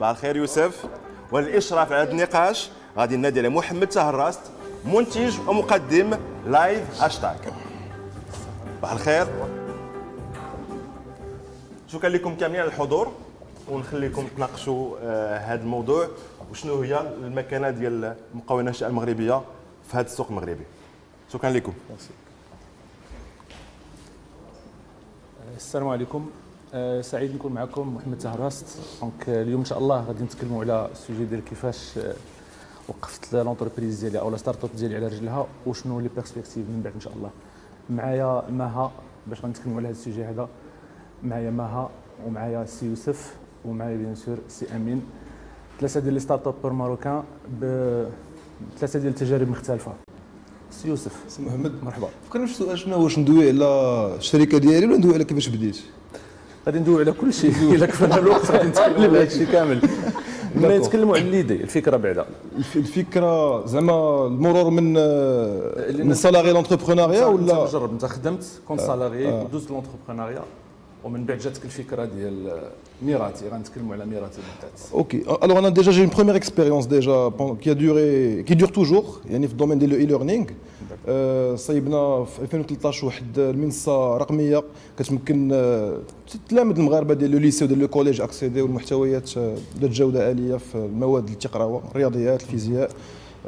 صباح الخير يوسف. والاشراف على هذا النقاش غادي ننادي على محمد تهراست منتج ومقدم لايف هاشتاغ. صباح الخير. شكرا لكم كاملين على الحضور ونخليكم تناقشوا هذا الموضوع وشنو هي المكانه ديال المقاولة الناشئه المغربيه في هذا السوق المغربي. شكرا لكم. السلام عليكم. سعيد نكون معكم محمد تهراست. دونك اليوم ان شاء الله غادي نتكلموا على السوجي ديال كيفاش وقفت لونتربريز ديالي او لا ستارت اب ديالي على رجلها وشنو لي بيرسبكتيف من بعد ان شاء الله. معايا مها باش غنتكلموا على هذا السوجي هذا. معايا مها ومعايا سي يوسف ومعايا بيان سور سي امين. ثلاثه ديال لي ستارت اب ماروكان بثلاثه ديال التجارب مختلفه. سي يوسف. سي محمد مرحبا. فكرنا في السؤال شنو واش ندوي على الشركه ديالي ولا ندوي على كيفاش بديت؟ غادي ندوي على كل شيء. الا كفانا الوقت غادي نتكلموا على هذا الشيء كامل. نتكلموا على ليدي الفكره بعدا. الفكره زعما المرور من سالاري لونتربرونيا ولا جرب انت خدمت كنت سالاري ودوزت لونتربرونيا ومن بعد جاتك الفكره ديال ميراتي. غنتكلموا على ميراتي بالذات. اوكي الوغ انا ديجا جي اون بروميير اكسبيريونس ديجا كي دور توجور يعني في الدومين ديال الاي ليرنينغ. صايبنا في 2013 واحد المنصه رقميه كتمكن تلامذ المغاربه ديال لو ليسي وديال لو كوليج اكسيديو المحتويات ذات جوده عاليه في المواد اللي تيقراوها الرياضيات الفيزياء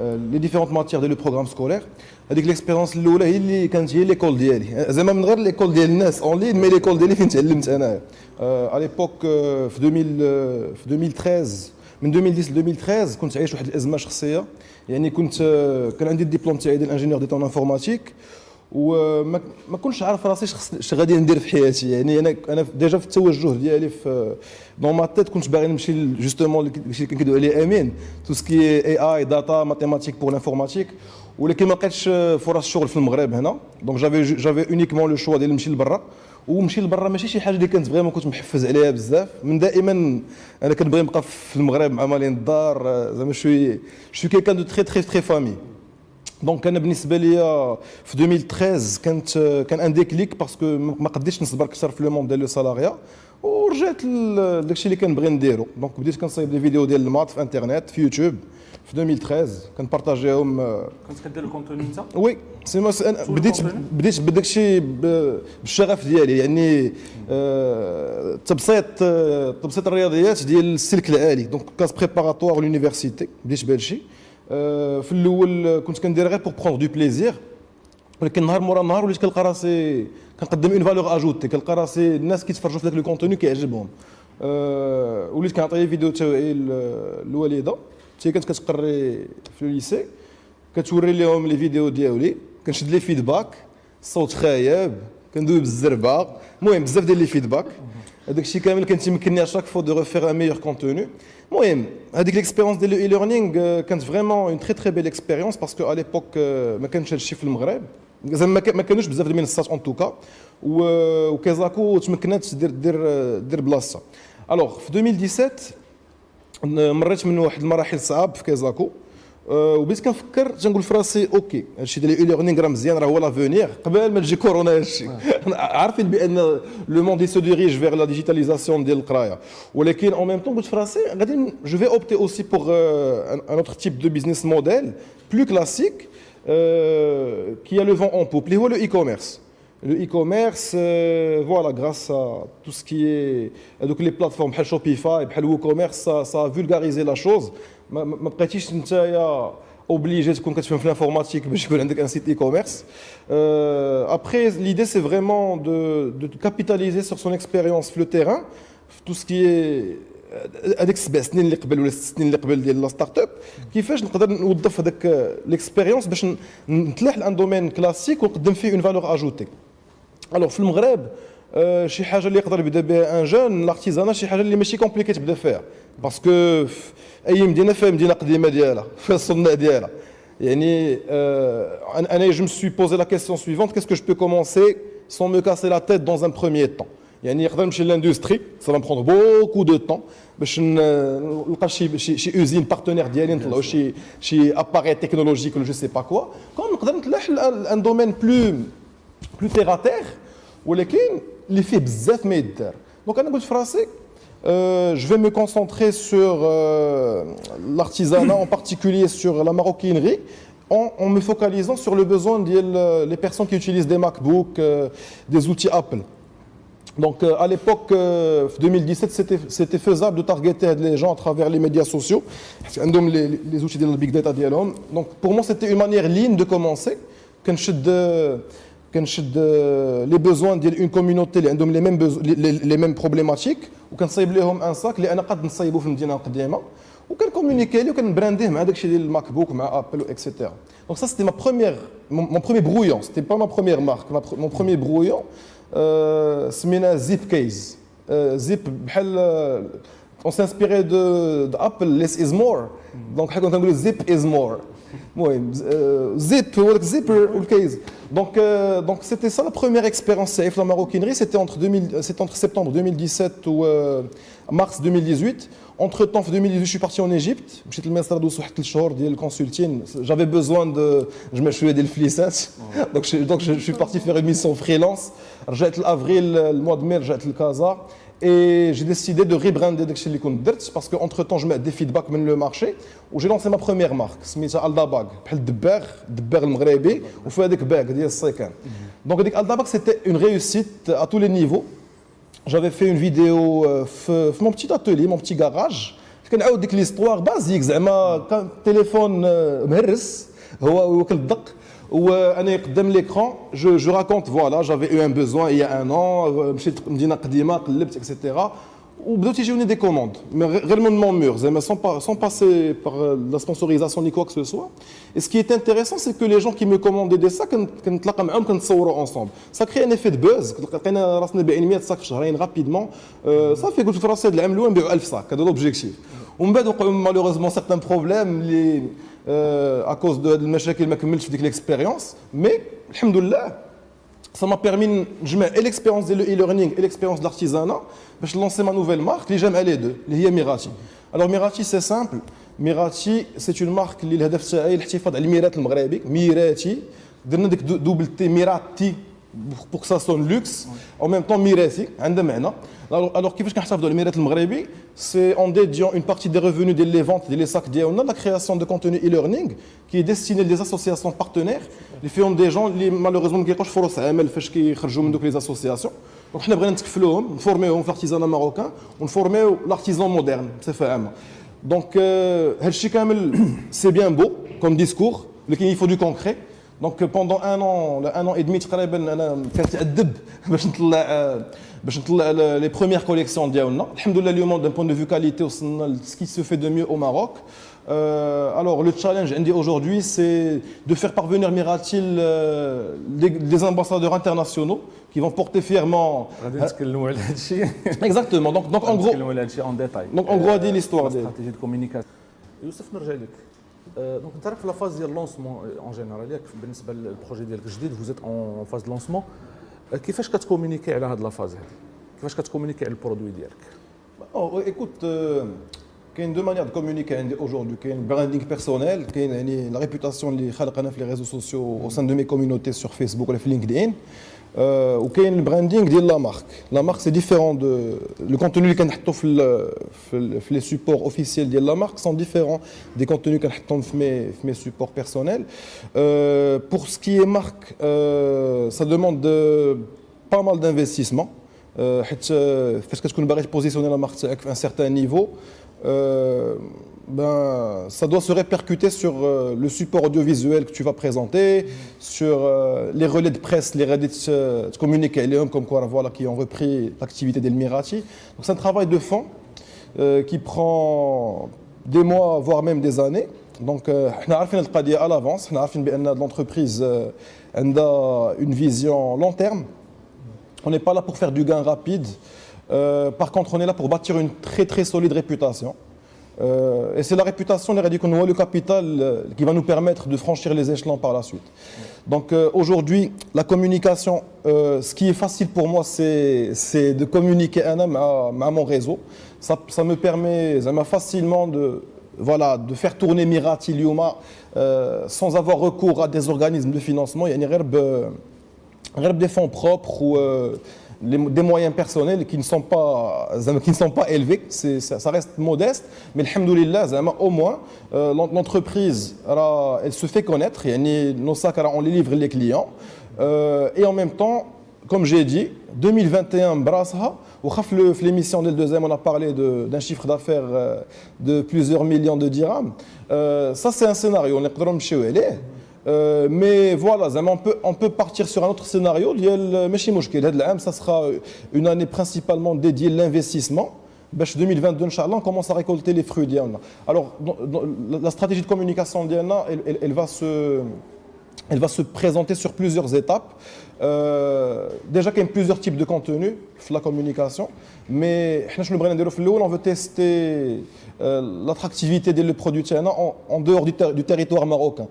لي ديفيرونت ماتيير ديال لو بروغرام سكولير. هذيك ليكسبيريونس الاولى هي اللي كانت هي ليكول ديالي زعما من غير ليكول ديال الناس اون لين مي ليكول ديالي فين تعلمت انايا. على ليبوك في 2013 من 2010 ل 2013 كنت عايش واحد الازمه شخصيه. يعني كان عندي الدبلوم تاعي ديال انجينيور دي طون انفورماتيك وما كنتش عارف راسي اش غادي ندير في حياتي. يعني انا ديجا في التوجه ديالي في دون ما تيت كنت باغي نمشي جوستومون اللي كيدوي عليه امين تو سكي اي داتا ماتيماتيك بور لانفورماتيك ولكن ما لقيتش فرص شغل في المغرب هنا. دونك جافي اونيكمون لو شوا ديال نمشي لبرا ومشي لبرا ماشي شي حاجه اللي كنت فريمون كنت محفز عليها بزاف. من دائما انا كنبغي نبقى في المغرب مع مالين الدار زعما شوي كيلكان دو تري فامي. دونك انا بالنسبه لي في 2013 كان ان ديكليك باسكو ما قديتش نصبر اكثر في لو موند ديال لو سالاريا ورجعت لداكشي اللي كنبغي نديرو. دونك بديت كنصايب دي فيديو ديال المات في انترنت في يوتيوب في 2013 كنبارطاجيهم. كنت كدير الكونتوني انت؟ وي سي بديت بداكشي بالشغف ديالي. يعني تبسيط الرياضيات ديال السلك العالي. دونك كلاس بريباراتوار لونيفرسيتي بديت بهذا الشيء. في الاول كنت كندير غير بور بروندر دو بليزير ولكن نهار مورا نهار وليت كنلقى راسي كنقدم اون فالور اجوتي. كنلقى راسي الناس كيتفرجوا في ذاك لو كونتوني كيعجبهم. وليت كنعطي فيديو تاعي الوالده حتى كانت كتقري في الليسي كتوري لهم لي فيديو ديالي كنشد لي فيدباك الصوت خايب كندوي بالزربه. المهم بزاف ديال لي فيدباك هذاك الشيء كامل كان تيمكنني اشاك فوا دو ريفير ان ميور كونتوني. المهم هذيك ليكسبيريونس ديال الاي ليرنينغ كانت فريمون اون تري بيل اكسبيريونس باسكو ا ليبوك ما كانش هادشي في المغرب زعما ما كانوش بزاف ديال المنصات اون توكا وكازاكو تمكنات دير بلاصه. الوغ في 2017 مريت من واحد المراحل صعاب في كازاكو وبديت كنفكر تنقول في راسي اوكي هادشي ديال الاي ليرنينغ راه مزيان راه هو لافونيغ قبل ما تجي كورونا. هادشي عارفين بان لو موند سو ديريج فيغ لا ديجيتاليزاسيون ديال القرايه ولكن اون ميم طون قلت في راسي غادي جو في اوبتي اوسي بوغ ان اوتر تيب دو بيزنس موديل بلو كلاسيك كي ا لو فون اون بوب اللي هو لو اي كوميرس. Le e-commerce, voilà, grâce à tout ce qui est donc les plateformes بحال Shopify, بحال WooCommerce, ça a vulgarisé la chose. ما بقيتيش نتايا obligé تكون كتفهم في الانفورماتيك باش يكون عندك ان سيت e-commerce. Après, l'idée c'est vraiment de capitaliser sur son expérience في le terrain, tout ce qui est هذيك 7 سنين اللي قبل ولا 6 سنين اللي قبل ديال لا ستارت اب كيفاش نقدر نوظف هذاك ليكسبيريونس باش نتلاح لان دومين كلاسيك ونقدم فيه اون فالور اجوتي. الوغ في المغرب شي حاجه اللي يقدر يبدا بها ان جون لارتيزانا شي حاجه اللي ماشي كومبليكي تبدا فيها باسكو اي مدينه فيها مدينه قديمه ديالها فيها الصناع ديالها. يعني انا جو me suis posé la question suivante qu'est-ce que je peux commencer sans me casser la tête dans un premier temps. يعني يقدر نمشي للاندستري ça va me prendre beaucoup de temps باش نلقى شي اوزين بارتنير ديالي نطلعوا شي اباري تكنولوجيك ولا جو سي با كوا كون نقدر نتلاح ان دومين بلو تيغ ا تيغ ولكن اللي فيه بزاف ما يدار. دونك انا قلت في راسي Je vais me concentrer sur l'artisanat, en particulier sur la maroquinerie, en me focalisant sur le besoin des personnes qui utilisent des MacBooks, des outils Apple. Donc à l'époque, 2017, c'était faisable de targeter les gens à travers les médias sociaux, les outils de la Big Data. Donc pour moi, c'était une manière ligne de commencer. كنشد les besoins d'une communauté اللي عندهم les mêmes problématiques وكنصايب لهم ان ساك اللي انا قد نصايبو في المدينه القديمه وكنكومونيكي ليه وكنبرانديه مع داكشي ديال الماك بوك مع ابل اكسيتيرا. Donc ça c'était mon premier brouillon, c'était pas ma première marque, mon premier brouillon سميناه زيب كيز. زيب بحال on s'inspirait de Apple less is more. Donc حنا كنقولوا زيب is more. المهم زيب هو داك الزيبر والكيز. Donc c'était ça la première expérience avec la maroquinerie, c'était entre septembre 2017 ou mars 2018. Entre temps, en 2018, je suis parti en Égypte. Je suis allé à le consulting. J'avais besoin de. Je me suis aidé le flissette. Donc je suis parti faire une mission freelance. J'ai été l'avril, le mois de mai, j'ai été le Casa. Et j'ai décidé de rebrander parce qu'entre temps, je mets des feedbacks sur le marché. Où j'ai lancé ma première marque. C'est Aldabag. Dber le Maghrebi. On fait des bags, des seconds. Donc Aldabag, c'était une réussite à tous les niveaux. J'avais fait une vidéo dans mon petit atelier, mon petit garage. Je raconte l'histoire basique, un téléphone مهرس هو كالدق وانا قدام l'écran, je raconte voilà, j'avais eu un besoin il y a un an, مشيت مدينه قديمه قلبت etc. وبداو تيجيوني des commandes, mais réellement de mon mur, sans passer par la sponsorisation ni quoi que ce soit. Et ce qui est intéressant, c'est que les gens qui me commandaient des sacs, كنتلاقى معاهم كنتصوروا ensemble. Ça crée un effet de buzz. لقينا راسنا بايعين 100 sacs في شهرين rapidement. صافي قلت في راسي هذا العام الاول نبيعوا 1000 sacs, هذا l'objectif. ومن بعد وقعوا malheureusement certains problèmes اللي à cause de المشاكل ما كملتش في ديك l'expérience, mais الحمد لله ça m'a permis de l'expérience de l'e-learning et l'expérience de l'artisanat pour lancer ma nouvelle marque, les j'aime les deux, les Mirati. Alors Mirati c'est simple, Mirati c'est une marque qui a l'ahtifad al mirat al-maghribi, Mirati, درنا ديك double T Mirati pour que ça sonne luxe, en même temps Mirati, عندها معنى. Alors كيفاش كنحتفظوا على الميرات المغربي, c'est en dédiant une partie des revenus des ventes des sacs ديالنا la création de contenu e-learning qui est destiné à des associations partenaires اللي فيهم des gens اللي malheureusement ما كيلقاوش فرص عمل فاش كيخرجوا من دوك les associations. Donc حنا بغينا نتكفلوهم, نفورميوهم في l'artisanat marocain ونفورميو l'artisan moderne بصفه عامه. Donc هادشي كامل c'est bien beau comme discours, lequel il faut du concret. Donc pendant un an et demi تقريبا انا كنتعذب باش نطلع les premières collections ديالنا. الحمد لله اليوم d'un point de vue qualité وصلنا ce qui se fait de mieux au Maroc. Alors le challenge عندي aujourd'hui c'est de faire parvenir Mirati des ambassadeurs internationaux qui vont porter fièrement. غادي نتكلموا على هذا الشيء. Exactement. Donc en gros نتكلموا على هذا الشيء en détail. Donc en gros هذه l'histoire ديال استراتيجيه دو كومونيكاسيون. يوسف نرجع لك. دونك انت راك في لا فاز ديال لونسمون اون جينيرال ياك بالنسبه للبروجي ديالك الجديد فوزيت اون فاز لونسمون. كيفاش كتكومونيكي على هاد لا فاز هذه؟ كيفاش كتكومونيكي على البرودوي ديالك؟ Écoute, كاين دو مانيير دو كومونيكي عندي aujourd'hui. كاين براندينغ بيرسونيل, كاين يعني لا ريبوتاسيون اللي خلقنا في لي ريزو سوسيو او سان دو مي كوميونيتي سور فيسبوك ولا في لينكدين. وكاين البراندينغ ديال لا مارك. لا مارك سي ديفيرون دو لو كونتوني اللي كنحطو في لي سوبور اوفيسيال ديال لا مارك سون ديفيرون دي كونتوني كنحطهم في مي سوبور بيرسونيل. Pour ce qui est marque, ça demande pas mal d'investissement. حيت فاش كتكون باغي تبوزيسيوني لا مارك تاعك في ان سيرتان نيفو, ça doit se répercuter sur le support audiovisuel que tu vas présenter, sur les relais de presse, les relais de communiquer comme quoi voilà, qui ont repris l'activité d'El Mirati. Donc c'est un travail de fond qui prend des mois, voire même des années. Donc حنا عارفين القضيه à l'avance, حنا عارفين بان l'entreprise عندها une vision long terme. On n'est pas là pour faire du gain rapide. Par contre, on est là pour bâtir une très très solide réputation. Et c'est la réputation, le capital qui va nous permettre de franchir les échelons par la suite. Donc aujourd'hui, la communication, ce qui est facile pour moi, c'est de communiquer à mon réseau. Ça me permet facilement de faire tourner Mirati Lioma sans avoir recours à des organismes de financement. Il y a غير des fonds propres ou des moyens personnels qui ne sont pas élevés, ça reste modeste, mais alhamdoulilah, au moins, l'entreprise, elle se fait connaître, nos sacs, on les livre les clients, et en même temps, comme j'ai dit, 2021, brasha, l'émission de deuxième, on a parlé d'un chiffre d'affaires de plusieurs millions de dirhams. Ça, c'est un scénario, on est chez mais voilà, on peut partir sur un autre scénario. Ça sera une année principalement dédiée à l'investissement. 2022, Inch'Allah, on commence à récolter les fruits. Alors, la stratégie de communication, elle va se présenter sur plusieurs étapes. Déjà qu'il y a plusieurs types de contenus la communication, mais on veut tester l'attractivité des produits en dehors du territoire marocain.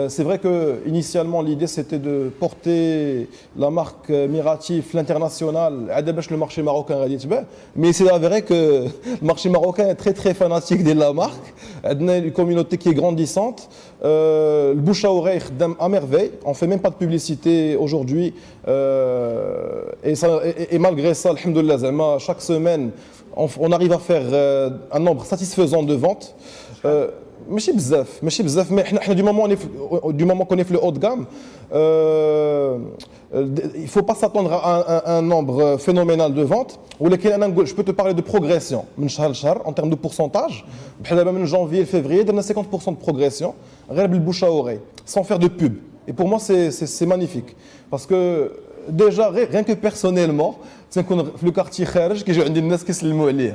C'est vrai que initialement l'idée c'était de porter la marque Miratif l'international à le marché marocain, mais c'est avéré que le marché marocain est très fanatique de la marque. On a une communauté qui est grandissante. Le bouche à oreille à merveille. On fait même pas de publicité aujourd'hui. Et malgré ça, alhamdoulilah, chaque semaine, on arrive à faire un nombre satisfaisant de ventes. ماشي بزاف mais du moment qu'on est le haut de gamme, il ne faut pas s'attendre à un nombre phénoménal de ventes. Je peux te parler de progression en termes de pourcentage. En janvier et février, on a 50% de progression, bouche à oreille, sans faire de pub. Et pour moi, c'est magnifique. Parce que déjà, rien que personnellement, le quartier Kharj, qui j'ai des gens qui se le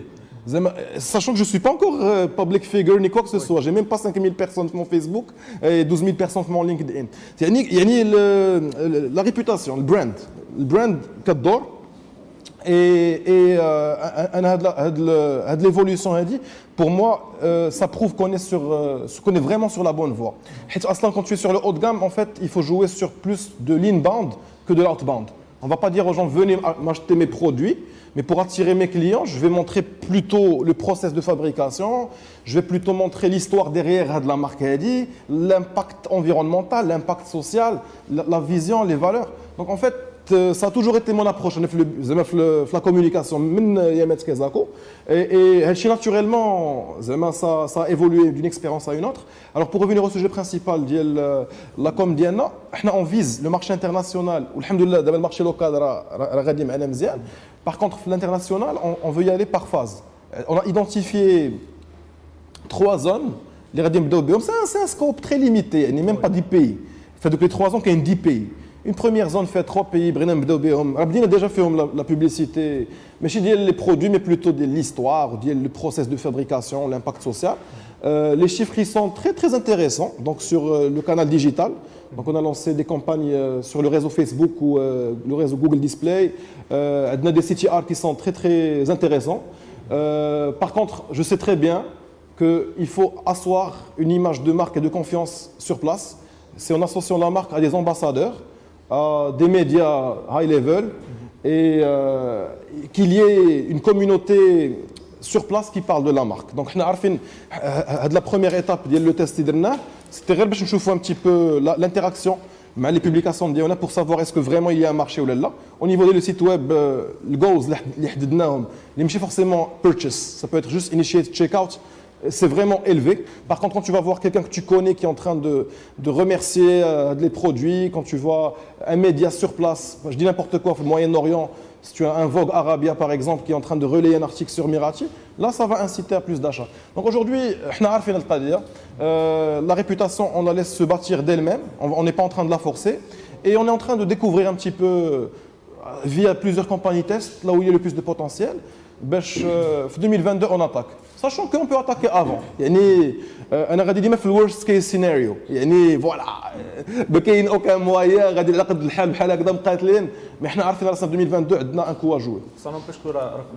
sachant que je ne suis pas encore public figure ni quoi que ce soit, j'ai même pas 5000 personnes sur mon Facebook et 12 000 personnes sur mon LinkedIn. La réputation, le brand qu'adore et l'évolution, pour moi, ça prouve qu'on est vraiment sur la bonne voie. Quand tu es sur le haut de gamme, en fait, il faut jouer sur plus de l'inbound que de l'outbound. On ne va pas dire aux gens venez m'acheter mes produits, mais pour attirer mes clients, je vais montrer plutôt le process de fabrication, je vais plutôt montrer l'histoire derrière de la marque, l'impact environnemental, l'impact social, la vision, les valeurs. Donc en fait, ça a toujours été mon approche la communication et naturellement ça a évolué d'une expérience à une autre. Alors pour revenir au sujet principal de la com ديالنا, on vise le marché international ou alhamdoulilah le marché local راه غادي معنا مزيان. Par contre l'international on veut y aller par phase. On a identifié 3 zones les غادي نبداو بهم. C'est un scope très limité, il n'y a même pas 10 pays. Fait depuis 3 ans qu'il y a 10 pays. Une première zone fait 3 pays, on a déjà fait la publicité, mais je dis les produits, mais plutôt de l'histoire, le process de fabrication, l'impact social. Les chiffres ils sont très intéressants donc sur le canal digital. Donc on a lancé des campagnes sur le réseau Facebook ou le réseau Google Display. On a des CTR qui sont très intéressants. Par contre, je sais très bien qu'il faut asseoir une image de marque et de confiance sur place. C'est en associant la marque à des ambassadeurs, à des médias high level et qu'il y ait une communauté sur place qui parle de la marque. Donc la première étape de le test c'était pour nous un petit peu l'interaction avec les publications de pour savoir est-ce que vraiment il y a un marché ou là. Au niveau du site web, le goals les pas forcément purchase, ça peut être juste initiate checkout. C'est vraiment élevé. Par contre, quand tu vas voir quelqu'un que tu connais qui est en train de remercier les produits, quand tu vois un média sur place, je dis n'importe quoi, au Moyen-Orient, si tu as un Vogue Arabia par exemple qui est en train de relayer un article sur Mirati, là ça va inciter à plus d'achats. Donc aujourd'hui, la réputation, on la laisse se bâtir d'elle-même, on n'est pas en train de la forcer et on est en train de découvrir un petit peu via plusieurs campagnes test, là où il y a le plus de potentiel. En 2022, on attaque. Sachant qu'on peut attaquer avant. أنا غادي ديما في الورست كيس سيناريو يعني فوالا ما كاين اوكان مويا غادي نعقد الحال بحال هكذا مقاتلين مي حنا عارفين راسنا في 2022 عندنا ان كوا جوي. Ça n'empêche que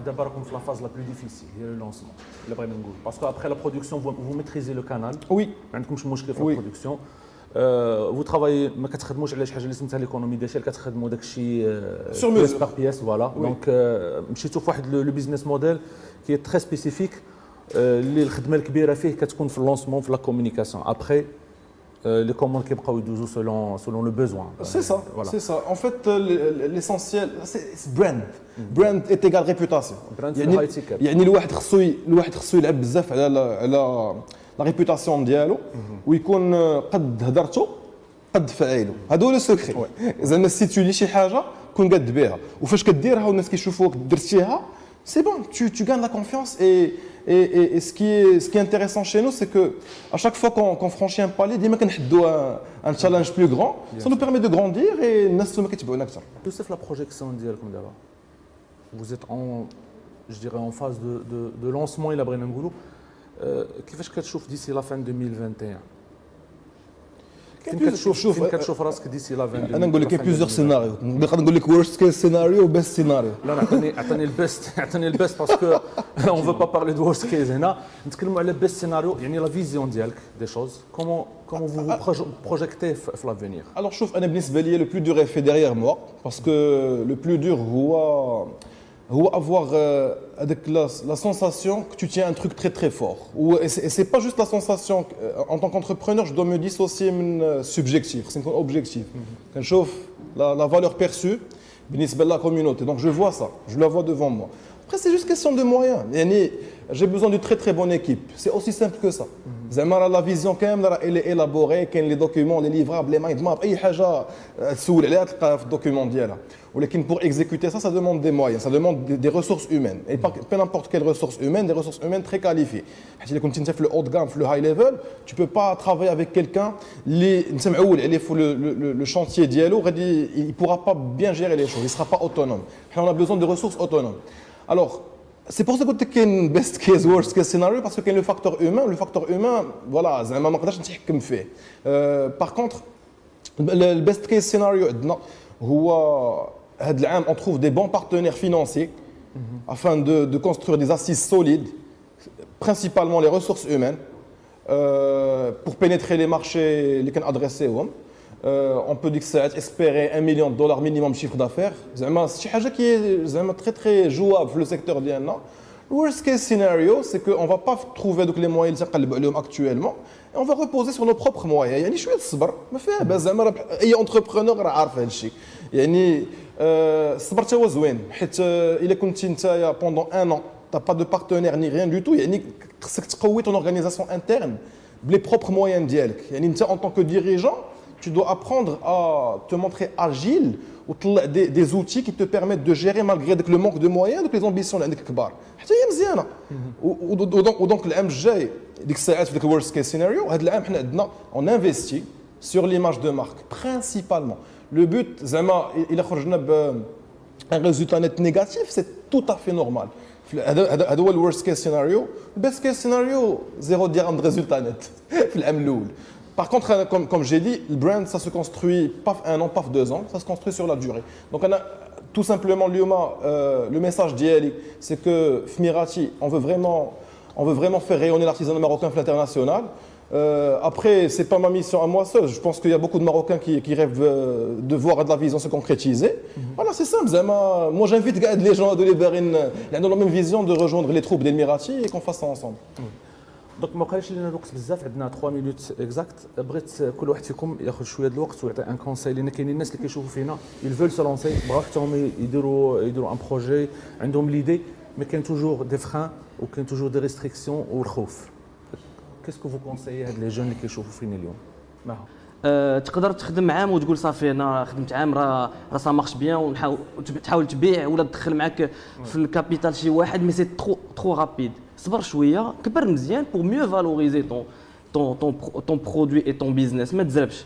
d'abord راكم في la phase la plus difficile هي le lancement اللي بغينا نقول parce qu'après la production vous maîtrisez le canal. Oui. ما عندكمش مشكل في la production. Vous travaillez ما كتخدموش على شي حاجه اللي سميتها ليكونومي ديال كتخدموا داك الشيء بيس بار بيس فوالا دونك مشيتوا في واحد لو بيزنس موديل كي est très spécifique. اللي الخدمه الكبيره فيه كتكون في اللونسمون في لا كومونيكاسيون ابري les commandes qui يبقاو يدوزوا selon le besoin. C'est ça, Voilà. c'est ça. En fait, l'essentiel, c'est brand. Brand est égal réputation. Brand c'est يعني high ticket. يعني الواحد خصو يلعب بزاف على لا ريبوتاسيون ديالو ويكون قد هدرته قد فعيله. هذا هو لو سكري. زعما سيتولي شي حاجه كون قد بها وفاش كديرها والناس كيشوفوك درتيها c'est bon, tu gagnes la confiance et ce qui est intéressant chez nous, c'est que à chaque fois qu'on franchit un palier, ديما كنحدوا un challenge plus grand, ça nous permet de grandir et الناس ما كيتبعونا اكثر. يوسف la projection ديالكم دابا vous êtes je dirais en phase de lancement إلا بغينا نقولوا كيفاش كتشوف d'ici la fin 2021 فين كتشوف راسك ديسي لا 22 انا نقول لك كاين بليزيور سيناريو نقدر نقول لك ورست كيس سيناريو وبيست سيناريو لا اعطيني البيست اعطيني البيست باسكو اون فو با بارلي دو ورست كيس هنا نتكلموا على بيست سيناريو يعني لا فيزيون ديالك دي شوز كومون فو بروجيكتي في لافينير. Alors شوف انا بالنسبه لي le plus dur est fait derrière moi parce que le plus dur هو avoir la sensation que tu tiens un truc très très fort. Et c'est pas juste la sensation, en tant qu'entrepreneur, je dois me dissocier من subjectif, c'est un objectif. Quand je chauffe la valeur perçue, بالنسبة la communauté, donc je vois ça, je la vois devant moi. Après c'est juste question de moyens. يعني j'ai besoin d'une très très bonne équipe, c'est aussi simple que ça. زعما la vision كامله elle est élaborée, كاين les documents, les livrables, les mind map, اي حاجه تسول عليها تلقاها في الدوكيومون ديالها. ولكن pour exécuter ça, ça demande des moyens, ça demande des ressources humaines. Et pas n'importe quelle ressources humaines, des ressources humaines très qualifiées. Si tu es le haut de gamme, le high level, tu ne peux pas travailler avec quelqu'un qui le chantier dialogue, il ne pourra pas bien gérer les choses, il ne sera pas autonome. On a besoin de ressources autonomes. Alors, c'est pour ça que tu as un best case, worst case scénario, parce que le facteur humain, voilà, par contre, le best case scénario, هذا العام on trouve des bons partenaires financiers afin de construire des assises solides, principalement les ressources humaines, pour pénétrer les marchés les qu'on adressés. On peut dire que ça espérer $1 million minimum chiffre d'affaires. C'est une chose qui est très très jouable dans le secteur ديالنا. Le worst case scenario, c'est qu'on ne va pas trouver donc, les moyens اللي تنقلبوا actuellement et on va reposer sur nos propres moyens. يعني شويه الصبر ما فيها باس زعما اي انتربرونور راه عارف هذا الشيء. يعني الصبر تا هو زوين حيت الا كنتي نتايا pendant un an t'as pas de partenaire ni rien du tout يعني خصك تقوي ton organisation interne بلي propres moyens ديالك. يعني انت en tant que dirigeant tu dois apprendre à te montrer agile ou des outils qui te permettent de gérer malgré le manque de moyens donc les ambitions عندك كبار حتى هي مزيانه. ودونك العام الجاي ديك الساعات في الورست كيس سيناريو هذا العام حنا عندنا on investit sur l'image de marque principalement. Le but زعما الا خرجنا ب un résultat net négatif c'est tout à fait normal. هذا هو الورست كيس سيناريو. البيست كيس سيناريو 0 درهم de résultat net في العام الاول. Par contre, comme j'ai dit, le brand, ça se construit pas un an, pas 2 ans, ça se construit sur la durée. Donc, on a tout simplement le message d'Yeli, c'est que Fmirati, on veut vraiment faire rayonner l'artisanat marocain à l'international. Après, c'est pas ma mission à moi seul. Je pense qu'il y a beaucoup de Marocains qui rêvent de voir de la vision se concrétiser. Voilà, c'est simple. Moi, j'invite les gens de dans la même vision de rejoindre les troupes d'Elmirati et qu'on fasse ça ensemble. دونك ما بقاش لينا الوقت بزاف عندنا 3 مينوت اكزاكت بغيت كل واحد فيكم ياخذ شويه ديال الوقت ويعطي ان كونساي لان كاينين الناس اللي كيشوفوا فينا يلفول سو لونسي بغاو حتى هما يديروا ان بروجي عندهم ليدي مي كاين توجور دي فران وكاين توجور دي ريستريكسيون والخوف كيسكو فو كونسايي هاد لي جون اللي كيشوفوا فينا اليوم معها تقدر تخدم عام وتقول صافي انا خدمت عام راه سا مارش بيان وتحاول تبيع ولا تدخل معاك في الكابيتال شي واحد مي سي ترو رابيد. صبر شويه كبر مزيان pour mieux valoriser ton produit et ton business ما تزربش.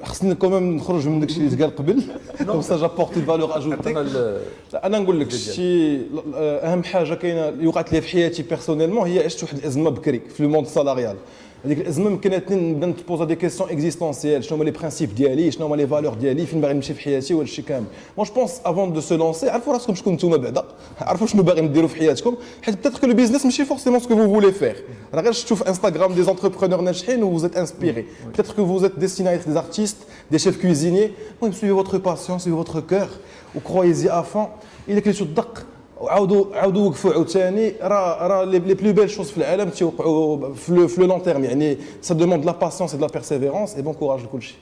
خصني كوميم نخرج من داكشي اللي تقال قبل كوم سا جابورتي فالور اجوتي. انا نقول لك شي اهم حاجه كاينه اللي وقعت لي في حياتي بيرسونيلمون هي عشت واحد الازمه بكري في الموند سالاريال. هذيك الازمه يمكنتني نبدا نتبوزا دي كيسيون اكزيستونسيال شنو هما لي برينسيپ ديالي شنو هما لي فالور ديالي فين باغي نمشي في حياتي وهذا الشيء كامل. مون جو بونس افون دو سو لونسي عرفوا راسكم شكون نتوما بعدا عرفوا شنو باغي ديروا في حياتكم حيت بيتيت كو لو بيزنس ماشي فورسيمون سكو فو فولي فير. راه غير شفتوا في انستغرام دي زونتربرونور ناجحين و vous êtes inspiré. Peut-être que vous êtes destiné à être des artistes, des chefs cuisiniers. Suivez votre passion, suivez votre cœur ou croyez-y à fond. Il est que tu تدق عاودوا وقفوا عاوتاني راه لي بلو بيل شوز في العالم تيوقعوا في لو لون تيرم يعني سا دوموند لا باسيونس et de la persévérance et bon courage لكل شيء.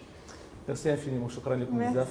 ميرسي انفينيمون، شكرا لكم بزاف.